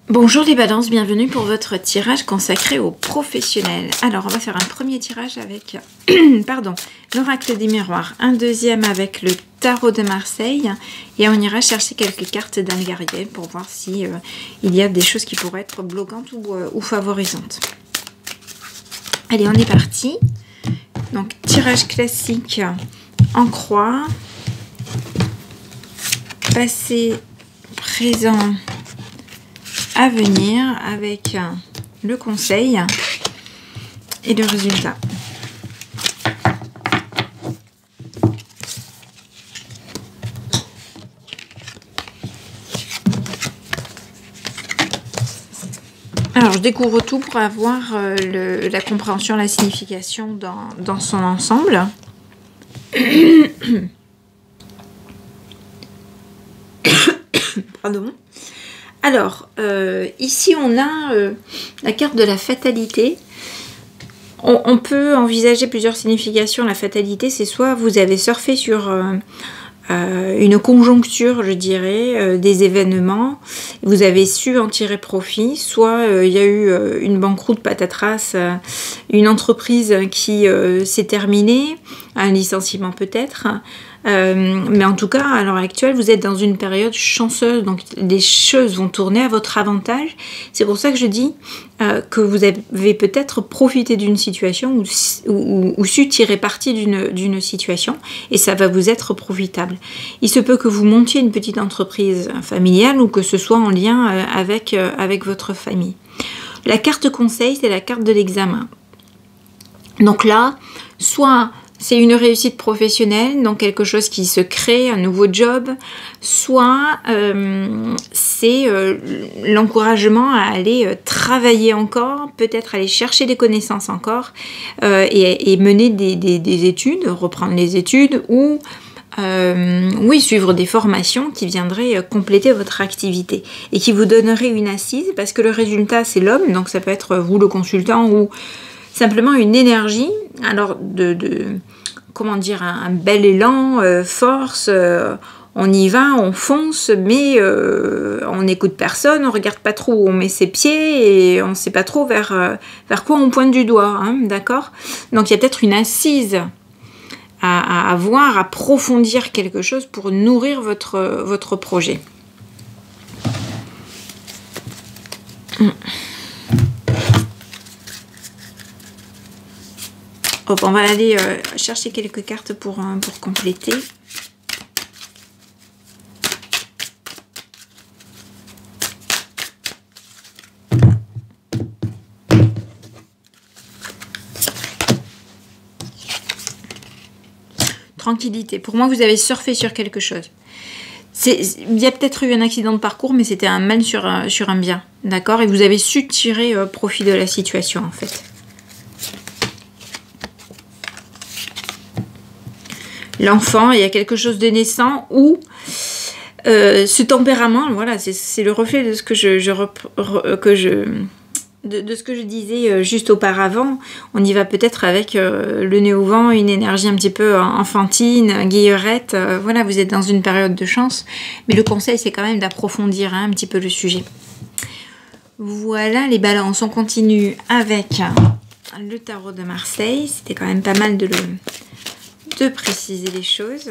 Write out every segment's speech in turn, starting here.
Bonjour les balances, bienvenue pour votre tirage consacré aux professionnels. Alors on va faire un premier tirage avec l'oracle des miroirs, un deuxième avec le tarot de Marseille et on ira chercher quelques cartes d'Algariel pour voir si il y a des choses qui pourraient être bloquantes ou favorisantes. Allez, on est parti. Donc tirage classique en croix, passé, présent, à venir avec le conseil et le résultat. Alors, je découvre tout pour avoir la compréhension, la signification dans son ensemble. Pardon. Alors, ici on a la carte de la fatalité. On peut envisager plusieurs significations. La fatalité, c'est soit vous avez surfé sur une conjoncture, je dirais, des événements, vous avez su en tirer profit, soit il y a eu une banqueroute patatras, une entreprise qui s'est terminée, un licenciement peut-être. Mais en tout cas, à l'heure actuelle, vous êtes dans une période chanceuse, donc les choses vont tourner à votre avantage. C'est pour ça que je dis que vous avez peut-être profité d'une situation ou su tirer parti d'une situation et ça va vous être profitable. Il se peut que vous montiez une petite entreprise familiale ou que ce soit en lien avec votre famille. La carte conseil, c'est la carte de l'examen. Donc là, soit c'est une réussite professionnelle, donc quelque chose qui se crée, un nouveau job, soit c'est l'encouragement à aller travailler encore, peut-être aller chercher des connaissances encore et mener des études, reprendre les études ou oui, suivre des formations qui viendraient compléter votre activité et qui vous donneraient une assise parce que le résultat c'est l'homme, donc ça peut être vous le consultant ou simplement une énergie, alors comment dire, un bel élan, force, on y va, on fonce, mais on n'écoute personne, on regarde pas trop où on met ses pieds et on ne sait pas trop vers quoi on pointe du doigt, hein, d'accord? Donc il y a peut-être une assise à avoir, à approfondir quelque chose pour nourrir votre projet. Hop, on va aller chercher quelques cartes pour compléter. Tranquillité. Pour moi, vous avez surfé sur quelque chose. Il y a peut-être eu un accident de parcours, mais c'était un mal sur un bien. D'accord? Et vous avez su tirer profit de la situation, en fait. L'enfant, il y a quelque chose de naissant où ce tempérament, voilà, c'est le reflet de ce que de ce que je disais juste auparavant. On y va peut-être avec le nez au vent, une énergie un petit peu enfantine, guillerette. Voilà, vous êtes dans une période de chance. Mais le conseil, c'est quand même d'approfondir un petit peu le sujet. Voilà les balances. On continue avec le tarot de Marseille. C'était quand même pas mal de préciser les choses.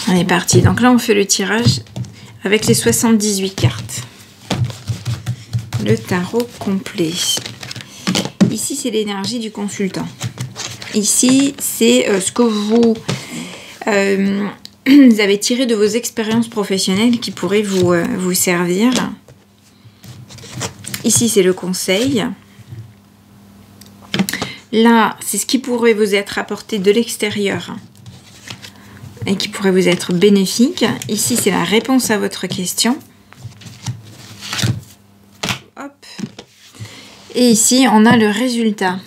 On est parti. Donc là, on fait le tirage avec les 78 cartes. Le tarot complet. Ici, c'est l'énergie du consultant. Ici, c'est ce que vous avez tiré de vos expériences professionnelles qui pourraient vous servir. Ici, c'est le conseil. Là, c'est ce qui pourrait vous être apporté de l'extérieur et qui pourrait vous être bénéfique. Ici, c'est la réponse à votre question. Hop. Et ici, on a le résultat.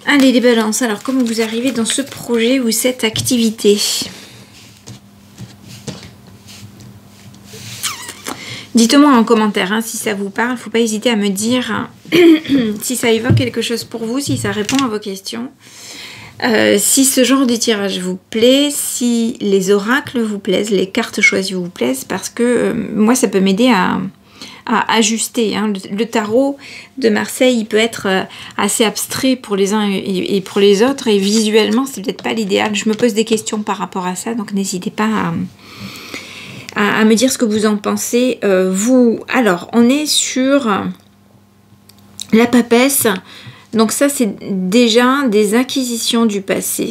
Allez, les balances. Alors, comment vous arrivez dans ce projet ou cette activité ? Dites-moi en commentaire si ça vous parle. Il ne faut pas hésiter à me dire si ça évoque quelque chose pour vous, si ça répond à vos questions. Si ce genre de tirage vous plaît, si les oracles vous plaisent, les cartes choisies vous plaisent, parce que moi ça peut m'aider à ajuster. Hein. Le tarot de Marseille, il peut être assez abstrait pour les uns et pour les autres, et visuellement c'est peut-être pas l'idéal. Je me pose des questions par rapport à ça, donc n'hésitez pas à me dire ce que vous en pensez. Alors, on est sur la papesse. Donc ça, c'est déjà des acquisitions du passé.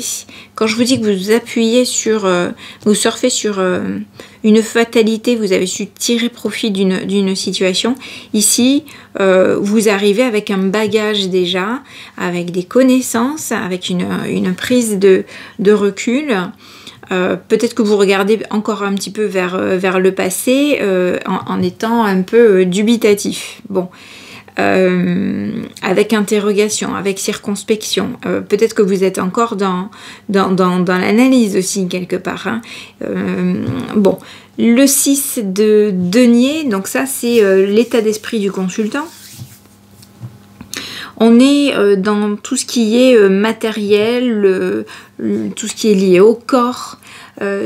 Quand je vous dis que vous appuyez sur, vous surfez sur une fatalité, vous avez su tirer profit d'une situation. Ici, vous arrivez avec un bagage déjà, avec des connaissances, avec une prise de recul. Peut-être que vous regardez encore un petit peu vers le passé en étant un peu dubitatif. Bon. Avec interrogation, avec circonspection. Peut-être que vous êtes encore dans l'analyse aussi, quelque part. Hein. Bon, le 6 de denier, donc ça, c'est l'état d'esprit du consultant. On est dans tout ce qui est matériel, tout ce qui est lié au corps,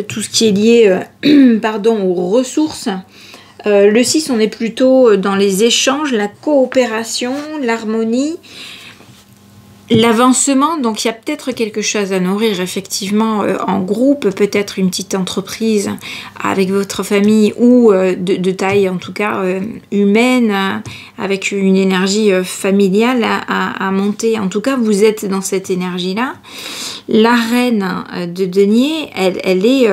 tout ce qui est lié aux ressources. Le 6, on est plutôt dans les échanges, la coopération, l'harmonie, l'avancement. Donc il y a peut-être quelque chose à nourrir effectivement en groupe, peut-être une petite entreprise avec votre famille ou de taille en tout cas humaine, avec une énergie familiale à monter. En tout cas, vous êtes dans cette énergie-là. La reine de denier, elle est...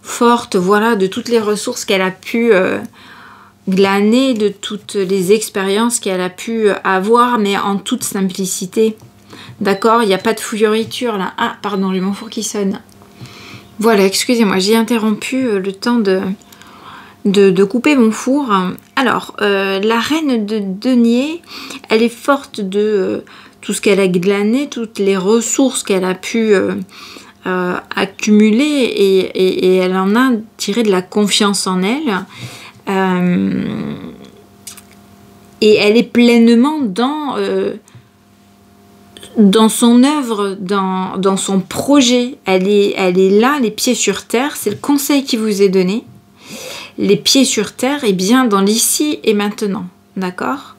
forte, voilà, de toutes les ressources qu'elle a pu glaner, de toutes les expériences qu'elle a pu avoir, mais en toute simplicité. D'accord, il n'y a pas de fouilleriture là. Ah, pardon, j'ai mon four qui sonne. Voilà, excusez-moi, j'ai interrompu le temps de couper mon four. Alors, la reine de denier, elle est forte de tout ce qu'elle a glané, toutes les ressources qu'elle a pu... accumulée et elle en a tiré de la confiance en elle et elle est pleinement dans son œuvre, dans son projet. Elle est là, les pieds sur terre. C'est le conseil qui vous est donné. Les pieds sur terre et bien dans l'ici et maintenant, d'accord.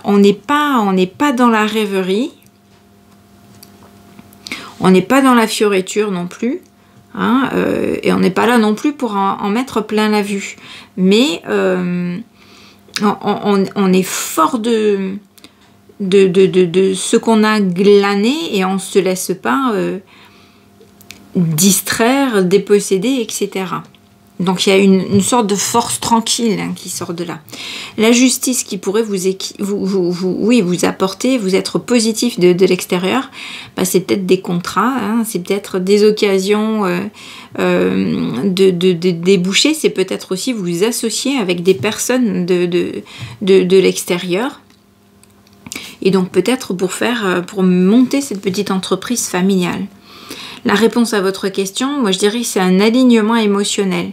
On n'est pas dans la rêverie. On n'est pas dans la fioriture non plus, hein, et on n'est pas là non plus pour en mettre plein la vue. Mais on est fort de ce qu'on a glané et on ne se laisse pas distraire, déposséder, etc. Donc il y a une sorte de force tranquille hein, qui sort de là. La justice qui pourrait vous apporter, vous être positif de l'extérieur, bah, c'est peut-être des contrats, hein, c'est peut-être des occasions de déboucher, c'est peut-être aussi vous associer avec des personnes de l'extérieur. Et donc peut-être pour monter cette petite entreprise familiale. La réponse à votre question, moi je dirais que c'est un alignement émotionnel.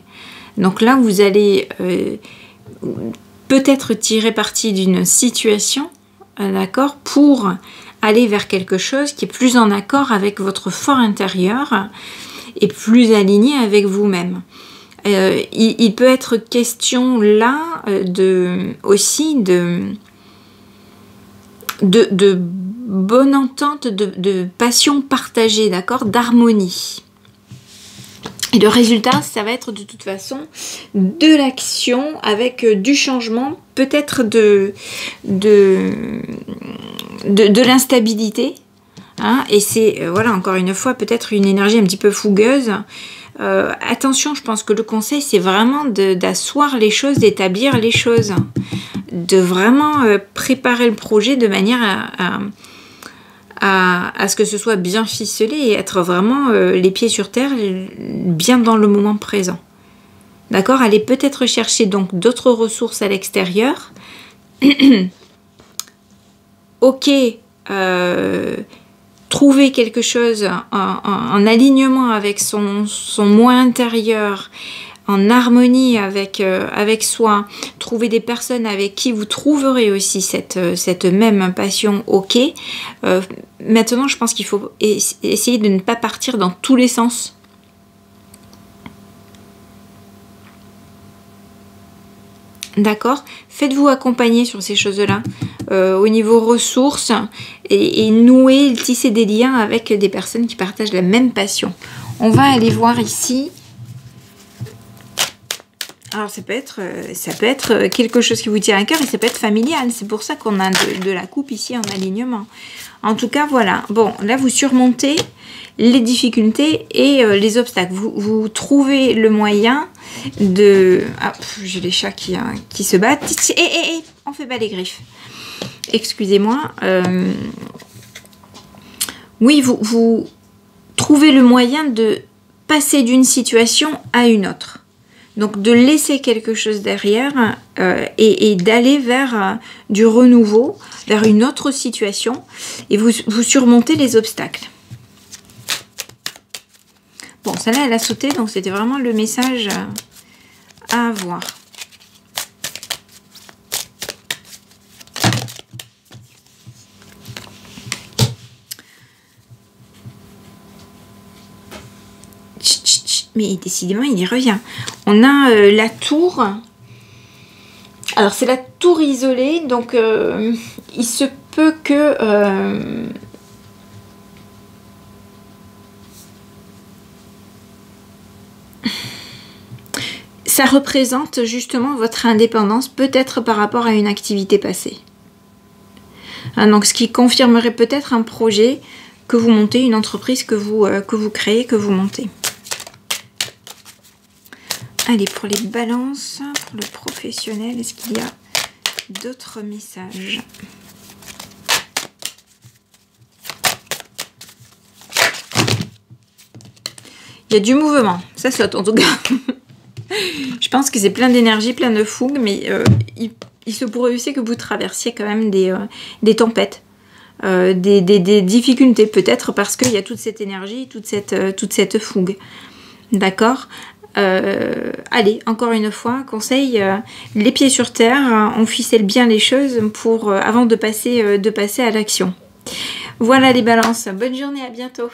Donc là, vous allez peut-être tirer parti d'une situation, d'accord, pour aller vers quelque chose qui est plus en accord avec votre fort intérieur et plus aligné avec vous-même. Il peut être question là aussi de bonne entente, de passion partagée, d'accord, d'harmonie. Et le résultat, ça va être de toute façon de l'action avec du changement, peut-être de l'instabilité. Hein, et c'est, voilà, encore une fois, peut-être une énergie un petit peu fougueuse. Attention, je pense que le conseil, c'est vraiment d'asseoir les choses, d'établir les choses. De vraiment préparer le projet de manière à ce que ce soit bien ficelé et être vraiment les pieds sur terre, bien dans le moment présent. D'accord? Allez peut-être chercher donc d'autres ressources à l'extérieur. Ok, trouver quelque chose en alignement avec son moi intérieur, en harmonie avec, avec soi, trouver des personnes avec qui vous trouverez aussi cette même passion, ok. Maintenant, je pense qu'il faut essayer de ne pas partir dans tous les sens. D'accord? Faites-vous accompagner sur ces choses-là, au niveau ressources, et nouer, tisser des liens avec des personnes qui partagent la même passion. On va aller voir ici. Alors ça peut être quelque chose qui vous tient à cœur et ça peut être familial. C'est pour ça qu'on a de la coupe ici en alignement. En tout cas, voilà. Bon, là, vous surmontez les difficultés et les obstacles. Vous trouvez le moyen de... Ah, j'ai les chats qui se battent. On fait pas les griffes. Excusez-moi. Oui, vous trouvez le moyen de passer d'une situation à une autre. Donc, de laisser quelque chose derrière et d'aller vers du renouveau, vers une autre situation. Et vous surmontez les obstacles. Bon, celle-là, elle a sauté, donc c'était vraiment le message à avoir. Mais décidément, il y revient. On a la tour. Alors, c'est la tour isolée, donc il se peut que... ça représente justement votre indépendance, peut-être par rapport à une activité passée. Hein, donc, ce qui confirmerait peut-être un projet que vous montez, une entreprise que vous créez, que vous montez. Allez, pour les balances, pour le professionnel, est-ce qu'il y a d'autres messages? Il y a du mouvement, ça saute en tout cas. Je pense que c'est plein d'énergie, plein de fougue, mais il se pourrait aussi que vous traversiez quand même des tempêtes, des difficultés, peut-être parce qu'il y a toute cette énergie, toute cette fougue. D'accord? Allez, encore une fois, conseil, les pieds sur terre, on ficelle bien les choses avant de passer à l'action. Voilà les balances, bonne journée, à bientôt.